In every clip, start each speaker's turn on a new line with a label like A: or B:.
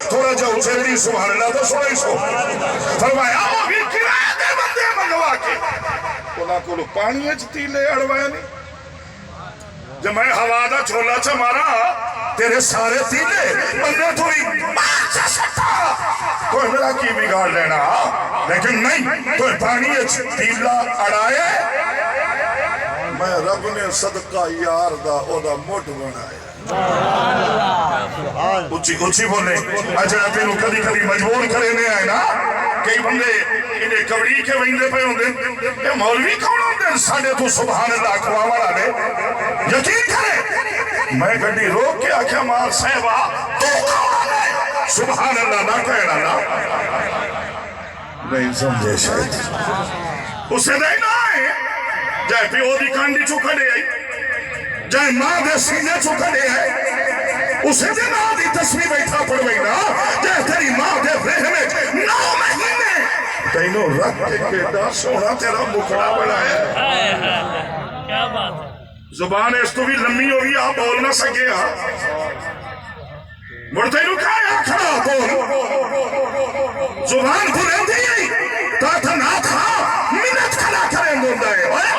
A: تھوڑا جا اچھلی سبحان اللہ تو سوئی سو فرمایا وہ بھی کرائے دے بندے منگوا کے انہاں کو پانی اچ تیلے اڑوایا نہیں جب میں ہوا دا چھولا چا مارا تیرے سارے تیلے بندے تھوڑی مارچا سکتا کوئی میرا کی بگاڑ لینا لیکن نہیں کوئی پانی اچ تیلہ اڑائے میں رب نے صدقہ یار دا او دا موٹ بنایا اچھی بولے اجڑا تینوں کدی کدی مجبور کرے نہیں آئے نا کئی بندے انہیں کبڑی کے ویندے پہ ہوں دے یہ مولوی کون ہوں دے ساڑھے تو سبحان اللہ کھوا والا دے یقین کرے میں گھڑی روک کے آکھا مار صحبہ تو کون ہے سبحان اللہ نہ کہنا نا نہیں سمجھے شاید اسے دے نہ آئے جائے پیو دی کانڈی چکا دے آئی جائے ماں دے سینے چکا دے آئے اسے دے ماں دی تصویر بیٹھا پڑ گئی نا جائے تیری ماں دے رحمے 9 مہینے تینوں رکھ کے دا سونا تیرا مکڑا بڑھایا
B: کیا بات ہے
A: زبان اس تو بھی لمبی ہوگی آپ بول نہ سکے مڑتے نو کھایا کھڑا بول زبان بھولے دی تا تھا نہ تھا منت کھڑا کرے مردہ ہے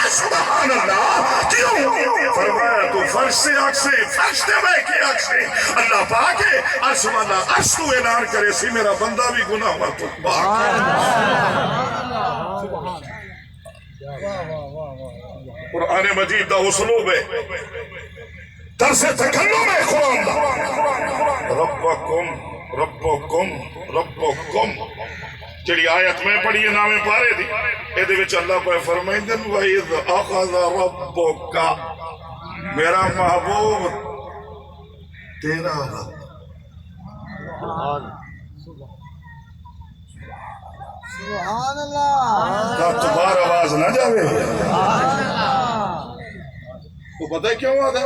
A: سبحان اللہ کیوں فرمایا تو فرش سے آگ سے فرش دے بے کے آگ سے اللہ پاک ہے عرش والا عرش تو اعلان کرے سی میرا بندہ بھی گناہ ہوا تو پاک قرآن مجید دا اسلوب ہے درس تکلم ہے قرآن دا ربکم ربکم ربکم جڑی آیت میں پڑھی ہے نامے پارے دی ایدے وچ اللہ پہ فرمائیں دن وَإِذْ أَخَذَ رَبُّكَ میرا محبوب تیرا رب
C: سبحان اللہ
A: کیا تمہار آواز نہ جاوے وہ پتہ ہے کیا ہوا تھا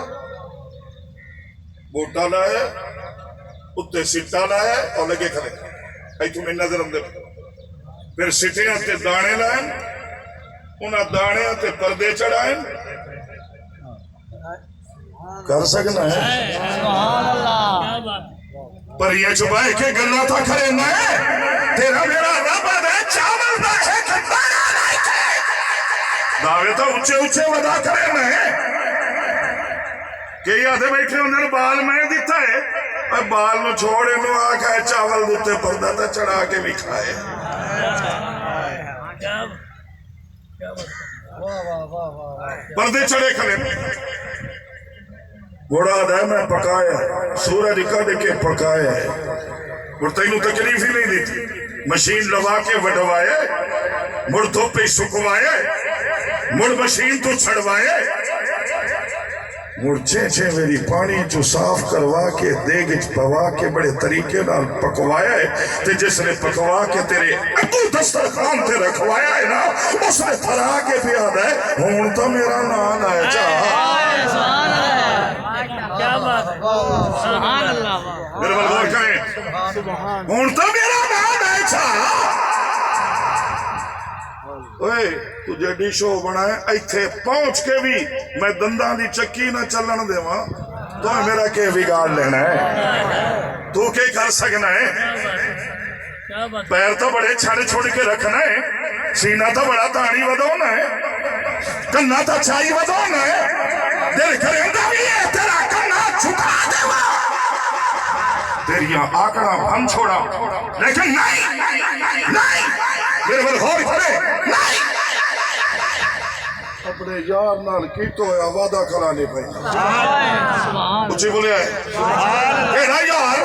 A: بوٹا لائے اتنے سٹا لائے اور لگے کھلے اے تمہیں نظر اندر پھر سٹیاں تے دانے لائیں انہاں دانے تے پردے چڑھائیں کر سکنا ہے
C: سبحان اللہ
A: پر یہ چھپائے کہ گلہ تھا کھڑے نہ ہے تیرا میرا رب ہے چاول دا ہے کہ دانا نہیں ہے دعوے تو اچھے اچھے ودا کرے نہ ہے کہ یہ آدھے بیٹھے اندر بال میں دیتا ہے بال میں چھوڑے نو آکھا ہے چاول دوتے پردہ تا چڑھا کے بھی کھائے پردے چڑھے کھلے گوڑا دے میں پکایا سورج کڑ کے پکایا اور تینوں تکلیف ہی نہیں دیتی مشین لوا کے وڈوائے مڑ دھوپے سکوائے مڑ مشین تو چھڑوائے مڑ چھے میری پانی جو صاف کروا کے دیگج پوا کے بڑے طریقے نال پکوایا ہے تے جس نے پکوا کے تیرے ابو دسترخوان تے رکھوایا ہے نا اس نے پھرا کے بھی آدھا ہے ہون تو میرا نام آئے
B: کیا بات ہے سبحان اللہ
A: میرے بلغور کہیں ہون تو میرا نام آئے اوئے تجھے ڈیشو بنائے ایتھے پہنچ کے بھی میں دندان دی چکی نہ چلن دے ماں تو میرا کے بگاڑ لینا ہے تو کے کر سکنا ہے پیر تو بڑے چھڑ چھوڑ کے رکھنا ہے سینہ تو بڑا تانی ودونا ہے کنا تو چائی ودونا ہے دل کرندہ بھی ہے تیرا کنا چھکا دے ماں تیریاں آکڑا بھن چھوڑا لیکن نہیں میرے بل غور کرے اپنے یار نال کی تو ہے وعدہ کرانے پہنے کچھ ہی بولے آئے اے نا یار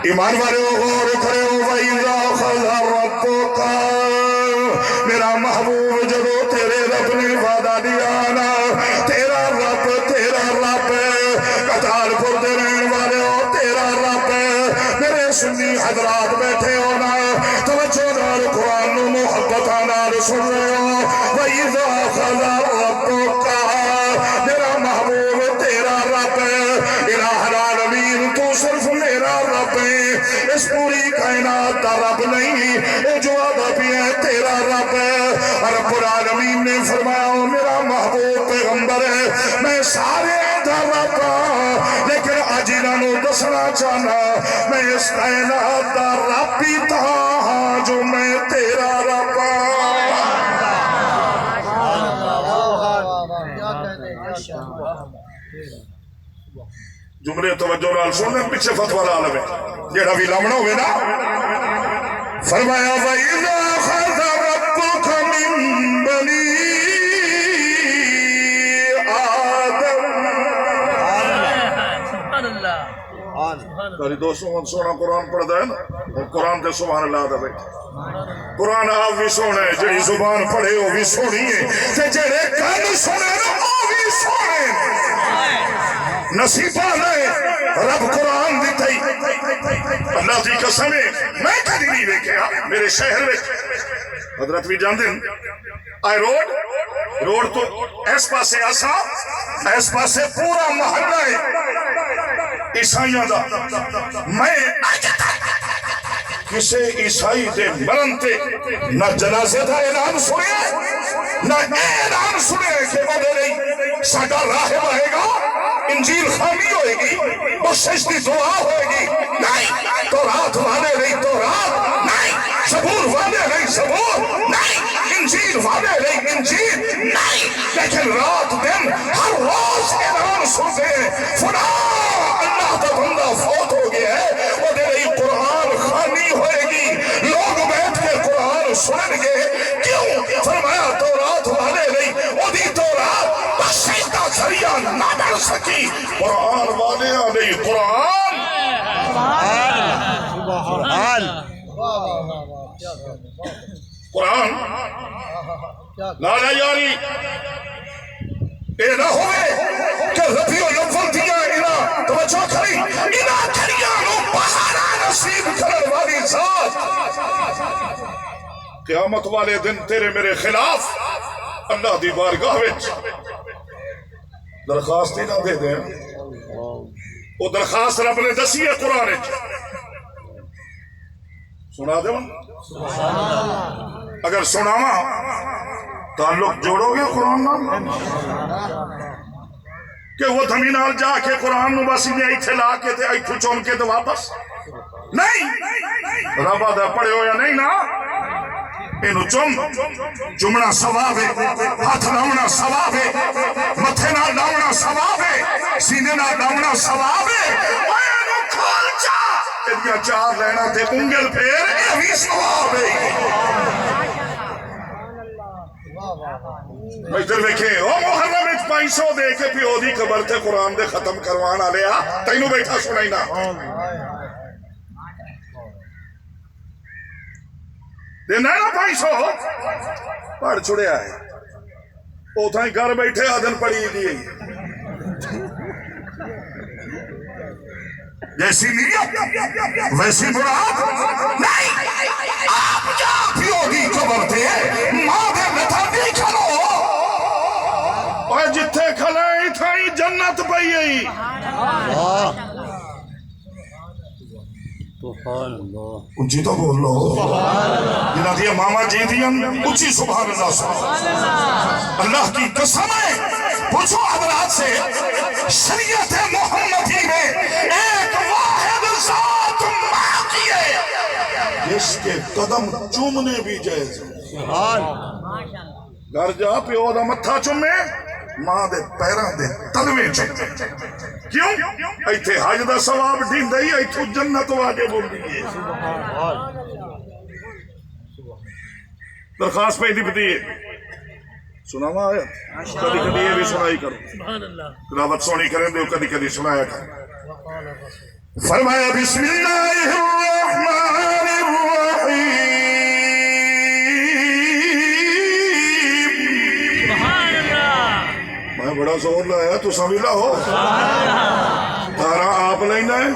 A: ایمان والے غور کرے وَإِذَا خَذَ رَبُّكَ میرا محبوب جدو تیرے رب نے وعدہ دیا نا تیرا رب قطار پر دے رہن والے ہو تیرا رب میرے سنی حضرات بیٹھے ہونا توجہ نال قرآن و محبت نال سن رہے ہو وَإِذَا خَذَ رَبُّكَ میرا محبوب تیرا رب الہ العالمین تو صرف میرا رب اس پوری کائنات دا رب نہیں، اے جو آدھا بھی ہے تیرا رب ہے۔ رب العالمین نے فرمایا میرا محبوب پیغمبر ہے، میں سارے دا رب ہاں، لیکن اج انہاں نوں دسنا چاہنا میں اس کائنات دا رب ہی ہاں جو میں تیرا رب ہاں۔ جملے توجہ نال سننے پیچھے فتوی لا لے جیڑا بھی لامنا ہوئے نا۔ فرمایا وَإِذَا أَخَذَ رَبُّكَ مِن بَنِي آدَمَ۔
B: سبحان اللہ
A: میری دوستوں من سونا قرآن پڑھتا ہے نا، قرآن تے سبحان اللہ دا بیٹھا۔ قرآن آپ بھی سونا ہے، جڑی زبان پڑھے وہ بھی سونی ہے، تے جڑے کان سنے نا وہ بھی سونے۔ نصیبہ نے رب قرآن دیتا ہی اللہ دی قسم ہے میں کدی نہیں دیکھا میرے شہر میں حضرت بھی جان دن آئے روڈ تو اس پاسے آسا اس پاسے پورا محلہ ہے عیسائیوں دا۔ میں کسے عیسائی دے مرن تے نہ جنازے دا اعلان سنے نہ اعلان سنے کہ وہ دے رہی ساڈا راہب آئے گا، انجیل خامی ہوئے گی، بخشش دی دعا ہوئے گی، نہیں تورات والے نہیں تورات، نہیں زبور والے نہیں زبور، نہیں انجیل والے نہیں انجیل، نہیں لیکن رات دن ہر روز اعلان سنتے ہیں فلاں اللہ کا بندہ فوت ہو گیا ہے، وہ دے رہی قرآن خانی ہوئے گی، لوگ بیٹھ کے قرآن سنن گے۔ کیوں؟ فرمایا تورات والے نہیں، وہ دی تورات بخشش دا ذریعہ نہ بن سکی، قرآن والے نہیں قرآن۔ قرآن لالا یاری اے نہ ہوئے کہ ربیع الاول دیا انہاں توجہ کری انہاں کھڑیاں نو بہارا نصیب کرن والی ذات قیامت والے دن تیرے میرے خلاف اللہ دی بارگاہ وچ درخواست ہی نہ دے دیں، وہ درخواست رب نے دسی ہے قرآن وچ سنا دے اگر سناواں تعلق جوڑو گے قرآن نال کہ وہ دھمی نال جا کے قرآن نو بس انہیں ایتھے لا کے تے ایتھو چون کے تے واپس نہیں ربا دا پڑھے ہو یا نہیں نا اینو چمنا ثواب ہے، ہاتھ لاؤنا ثواب ہے، متھے نال لاؤنا ثواب ہے، سینے نال لاؤنا ثواب ہے، اینو کھول جا تیریاں چار لینا تے انگل پھیر اے بھی ثواب ہے۔ ادھر دیکھے او محرم وچ 500 دے کے پیو دی قبر تے قرآن دے ختم کروان والے آ تینوں بیٹھا سنائی نا دینا نا 500 پڑھ چھڑیا ہے او تھائیں گھر بیٹھے آدھن پڑھی دیئے جیسی نیت ویسی مراد نہیں آپ جا پیو دی قبر تے ماں دے متھا دی کھلو اور جتھے کھلائیں تھائی جنت پئی آئی اچھی تو بول لو جنہاں دیا ماما جی دیا اچھی سبحان اللہ اللہ کی قسم ہے پوچھو حضرات سے شریعت محمدی میں ایک واحد ذات باقی ہے جس کے قدم چومنے بھی جائز گھر جا پیو دا متھا چومے ماں دے پیراں دے تلوے چومے کیوں؟ ایتھے حج دا ثواب ڈھیندا ہی ایتھو جنت واجب ہوندی ہے درخواست پہ دی پتی ہے سناوا آیا کدی کدی یہ بھی سنائی کرو تلاوت سونی کریں دے کدی کدی سنایا کرو فرمایا بسم اللہ الرحمن الرحیم میں بڑا زور لایا تو سمجھ لا ہو تارا آپ لینا ہے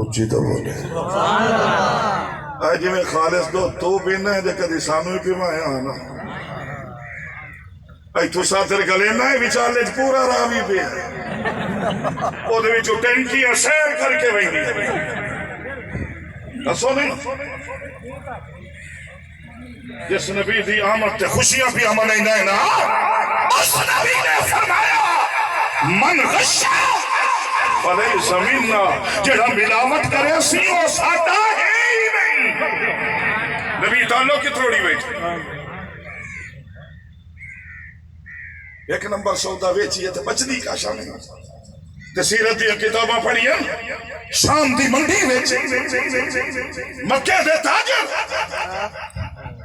A: اچھی تو بولے جی میں خالص دو تو پینا ہے جے کدی سانو ہی پیما ہے آنا ایتھو ساتر گلینا ہے وچالے پورا راوی پہ وہ ٹینکیاں سیر کر کے وہی دسو نہیں جس نبی دی آمد تے خوشیاں بھی عمل ہی نہیں نا اس نبی نے فرمایا من غشا فلے زمیننا جڑا ملاوٹ کرے سی وہ ساڈا ہے ہی نہیں نبی تعلق کی تھوڑی بیٹھ ایک نمبر سودا ویچیے تے بچدی کا شامل تے سیرت دی کتاباں پڑھیاں شام دی منڈی وچ مکے دے تاجر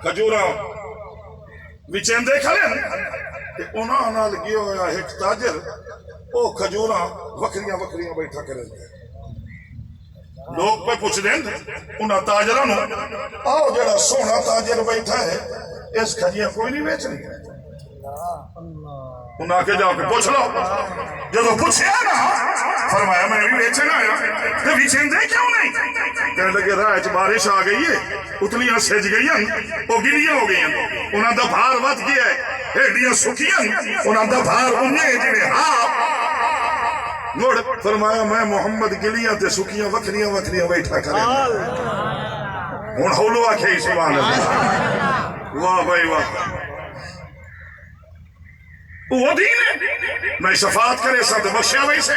A: کھجوراں وچیندے کھڑے تے انہاں نال گیا ہویا ایک تاجر او کھجوراں وکھریاں وکھریاں بیٹھا کرے لوگ پہ پوچھ دیں انہاں تاجراں نو آؤ جڑا سونا تاجر بیٹھا ہے اس کھجیاں کوئی نہیں بیچنی انہاں کے جا کے پوچھ لو جدو پوچھیا نا فرمایا میں بھی بیچنا آیا تے وچیندے کیوں نہیں کہنے لگے راہ چ بارش آ گئی ہے اتلیاں سج گئی وہ گلیاں ہو گئی انہاں دا بھار ود گیا ہے ہیڈیاں سکیاں انہاں دا بھار انہیں جویں ہاں مڑ فرمایا میں محمد گلیاں تے سکیاں وکھریاں وکھریاں بیٹھا کرے ہن ہولو آکھے سبحان اللہ واہ بھائی واہ وہ دین ہے میں شفاعت کرے ساتھ بخشیا ویسے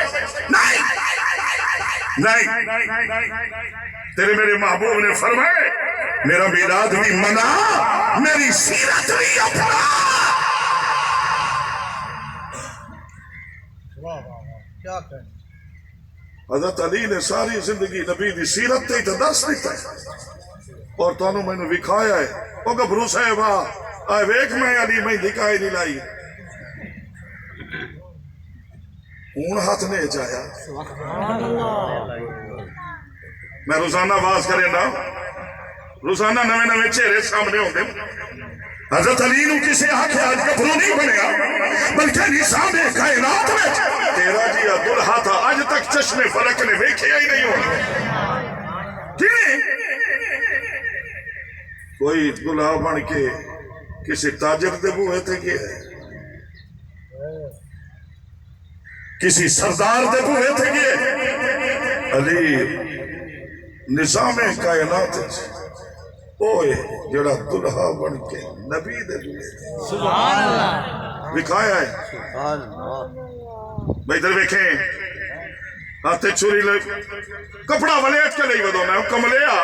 A: نہیں تیرے میرے محبوب نے فرمائے میرا میلاد بھی منا میری سیرت بھی اپنا حضرت علی نے ساری زندگی نبی دی سیرت تے درس دیتا ہے اور تانوں میں نے وکھایا ہے وہ گبرو صاحبہ آئے ویکھ میں علی میں دکھائی نہیں لائی ہون ہاتھ نے جایا میں روزانہ باز کریں نا روزانہ نوے نوے چہرے سامنے ہوتے حضرت علی نو کسی آنکھیں آج گبرو نہیں بنیا بلکہ نظام کائنات میں تیرا جی دلہا تھا آج تک چشم فلک نے ویکھیا ہی نہیں ہونا کوئی دلہا بن کے کسی تاجر دے بوئے تھے کہ کسی سردار دے بوئے تھے کہ علی نظام کائنات اوئے جڑا دلہا بن کے نبی دے بوئے تھے
B: سبحان اللہ
A: دکھایا ہے میں ادھر دیکھیں ہاتھے چھری لے کپڑا ولیٹ کے لئی بدو میں حکم لیا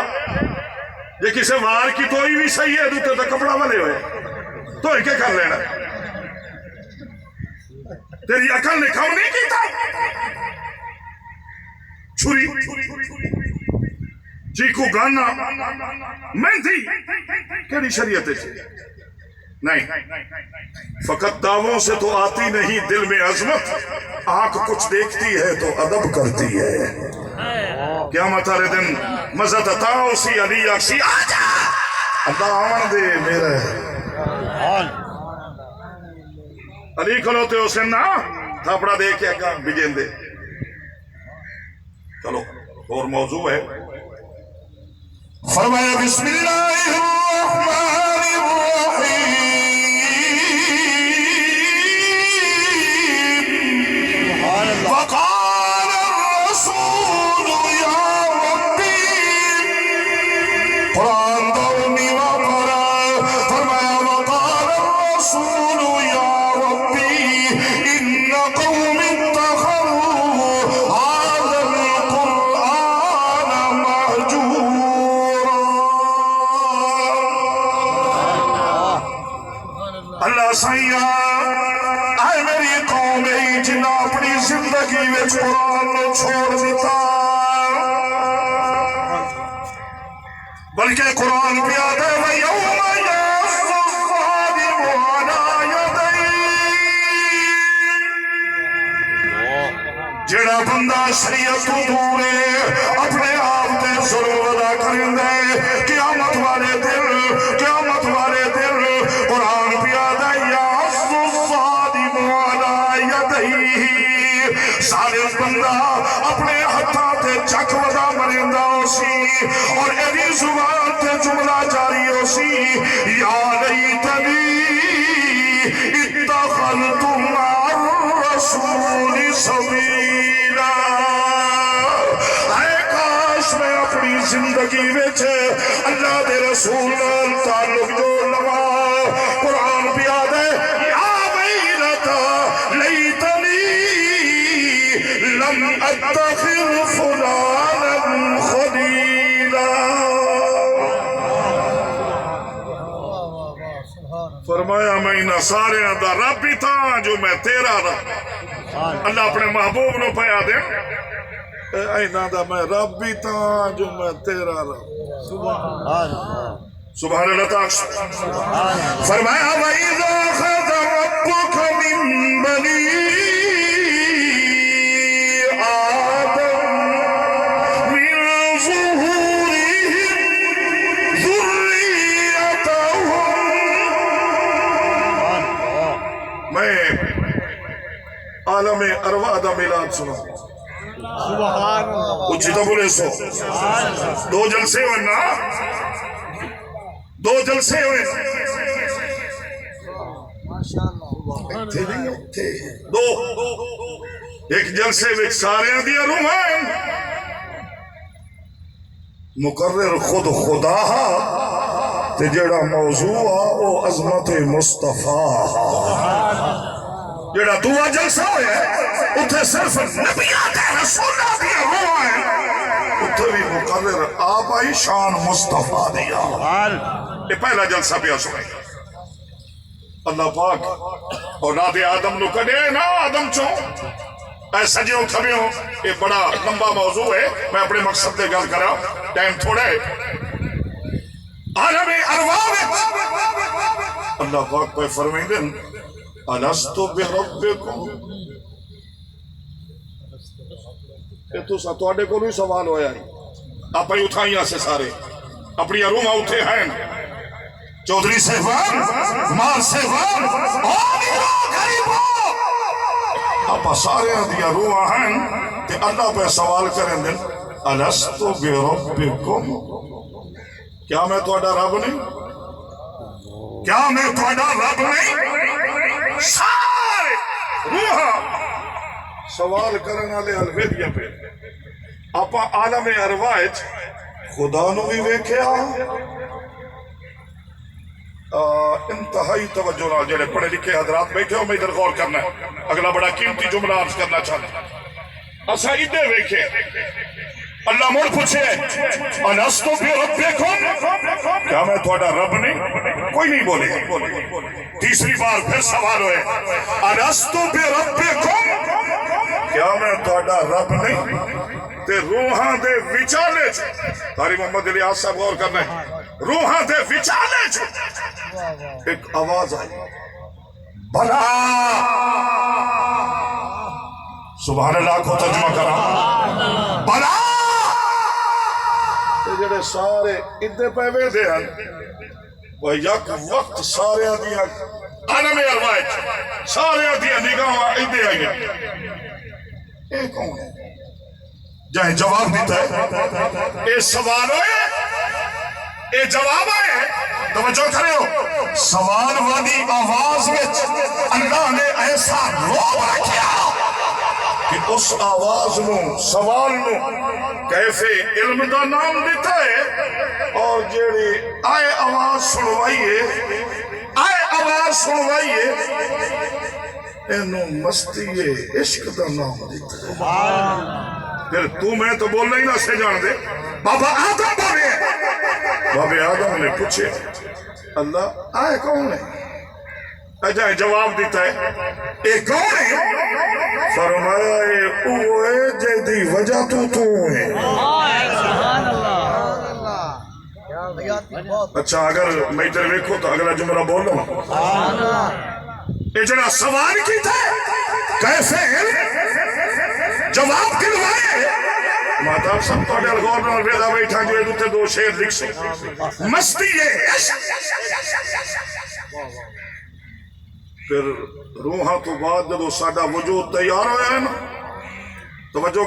A: یہ کسے وار کی توئی بھی صحیح ہے دوتے تو کپڑا والے ہوئے تو ایک کر لینا تیری عقل نے کام نہیں کیتا چھری چیکو گانا مہندی کیڑی شریعت ہے نہیں فقط دعووں سے تو آتی نہیں دل میں عظمت آنکھ کچھ دیکھتی ہے تو ادب کرتی ہے قیامت والے دن مزد عطا اسی علی اکسی آجا اللہ آن دے میرے علی کھلوتے اسے نا تھاپڑا دے کے اگا بجین دے چلو اور موضوع ہے فرمایا بسم اللہ الرحمن الرحیم وقال الرسول یا ربی قرآن دونی وقرا فرمایا وقال الرسول یا ربی ان قوم اتخذوا هذا القرآن مهجورا اللہ سائیہ اے میری قوم جنہ اپنی زندگی میں قرآن نو چھوڑ دیتا بلکہ قرآن پہ آدھے وَيَوْمَ يَعَضُّ الظَّالِمُ عَلَى يَدَيْهِ جڑا بندہ شریعت تو دور ہے اپنے آپ تے ظلم ادا کرندے قیامت والے دن قرآن پہ آدھے يَعَضُّ الظَّالِمُ عَلَى يَدَيْهِ ظالم بندہ اپنے ہتھاں تے چک ودا مرندہ اسی اور ایدی زبان تے جملہ جاری اسی یا لیتنی اتخذت مع الرسول سبیلا زندگی وچ اللہ دے رسول نال تعلق جوڑ لوا قرآن پیا دے یا ویلتا لیتنی لم اتخذ فلانا خلیلا فرمایا میں انہاں سارے دا رب ہی تھا جو میں تیرا رب اللہ اپنے محبوب نو پیا دے اینا دا میں رب بھی تھا جو میں تیرا رب سبحان اللہ تعالی فرمایا وَإِذَا أَخَذَ رَبُّكَ مِن بَنِي آدَمَ مِن ظُهُورِهِمْ ذُرِّيَّتَهُمْ میں عالم ارواح دا میلاد سنا کچھ تو بولے سو دو جلسے ہوئے نا دو جلسے ہوئے دو ایک جلسے میں سارے دیا روح ہیں مقرر خود خدا تے جڑا موضوع او عظمت مصطفیٰ جڑا دعا جلسہ ہویا ہے اتھے صرف نبیات رسولہ دیا روح ہیں اتھے بھی مقرر آپ آئی شان مصطفیٰ دیا یہ پہلا جلسہ پیا سنے اللہ پاک اولاد آدم نو کڑے نا آدم چوں ایسا جیوں کھبیوں یہ بڑا لمبا موضوع ہے میں اپنے مقصد دے گل کرا ٹائم تھوڑا ہے عالم ارواح اللہ پاک پہ فرمائیں دن الستو بربکم یہ تو ساتواڈے کو بھی سوال ہویا ہے آپ ہی اٹھائیاں سے سارے اپنی رومہ اٹھے ہیں چودھری صاحبان مار صاحبان آپ سارے دیا روح ہیں کہ اللہ پہ سوال کریں دن الستو بربکم کیا میں تواڈا رب نہیں کیا میں تواڈا رب نہیں سارے روح سوال کرنے والے الویدیا پہ آپ عالم ارواح خدا نو بھی ویکھیا انتہائی توجہ نال جڑے پڑھے لکھے حضرات بیٹھے ہو میں ادھر غور کرنا ہے اگلا بڑا قیمتی جملہ عرض کرنا چاہتا اسا ادھر ویکھے اللہ مڑ پوچھے الستو بربکم کیا میں تھوڑا رب نہیں کوئی نہیں بولے تیسری بار پھر سوال ہوئے الستو بربکم کیا میں تھوڑا رب نہیں تے روحاں دے وچالے تاری محمد علی آس صاحب غور کرنا ہے روحاں دے وچالے ایک آواز آئی بھلا سبحان اللہ کو ترجمہ کرا بھلا جڑے سارے ادھے پہ ویدے ہیں وہ یک وقت سارے دیا عالم ارواح سارے دیا نگاہ ادھے آئی ہیں اے کون ہے جائیں جواب دیتا ہے اے سوال ہوئے اے جواب آئے توجہ کرے ہو سوال والی آواز میں اللہ نے ایسا روب رکھیا کہ اس آواز نو سوال نو کیفے علم دا نام دیتا ہے اور جیڑی آئے آواز سنوائیے اینو مستی عشق دا نام دیتا ہے پھر تو میں تو بولنا ہی نہ سے جان دے بابا آدم بولے بابا آدم نے پوچھے اللہ آئے کون ہے جائے جواب دیتا ہے اے کون ہے فرمایا اے اوے جیدی وجہ تو ہے اچھا اگر میں ادھر دیکھو تو اگلا جملہ بول لوں اے جڑا سوال کی تھا کیسے جواب دلوائے ماتاب سب تو اڈیل گورنر ویدہ بیٹھا جو ادھتے دو شیر لکھ سو مستی ہے پھر روحاں تو بعد جب ساڈا وجود تیار ہویا ہے نا توجہ